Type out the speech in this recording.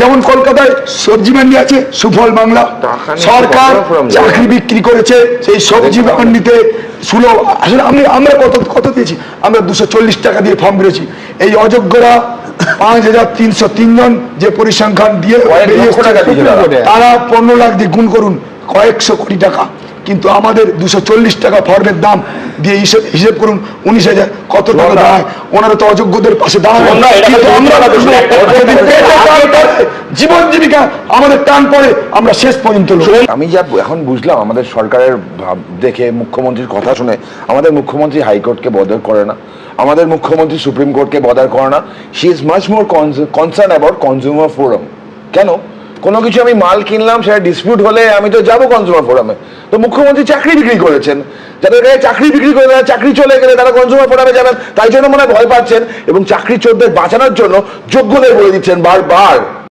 যেমন কলকাতায় সবজি মান্ডি আছে সুফল বাংলা, সরকার চাকরি বিক্রি করেছে সেই সবজি মান্ডিতে সুলভ। আসলে আমরা কত দিয়েছি? আমরা 240 টাকা দিয়ে ফর্ম বেরোছি। এই অযোগ্যরা 5303 জন যে পরিসংখ্যান দিয়ে তারা 15 লাখ দিয়ে গুণ করুন, কয়েকশো কোটি টাকা। কিন্তু আমাদের 240 টাকা ফর্মের দাম দিয়ে হিসেব করুন 19,000 কত টাকা দাঁড়ায়। ওনারা তো অযোগ্যদের পাশে দাঁড়ায়, জীবন জীবিকা আমাদের টান পড়ে, আমরা শেষ পর্যন্ত। আমি যা এখন বুঝলাম আমাদের সরকারের দেখে, মুখ্যমন্ত্রীর কথা শুনে, আমাদের মুখ্যমন্ত্রী হাইকোর্টকে বদর করে না, আমাদের মুখ্যমন্ত্রী সুপ্রিম কোর্টকে বদর করে না। She is much more concern about consumer forum. কেন? কোনো কিছু আমি মাল কিনলাম, সেটা ডিসপিউট হলে আমি তো যাবো কনজিউমার ফোরামে। তো মুখ্যমন্ত্রী চাকরি বিক্রি করেছেন, যাদের কাছে চাকরি বিক্রি করে চাকরি চলে গেলে তারা কনজিউমার ফোরামে যাবেন, তাই জন্য মনে হয় ভয় পাচ্ছেন এবং চাকরি চোরদের বাঁচানোর জন্য যোগ্যদের বলে দিচ্ছেন বারবার।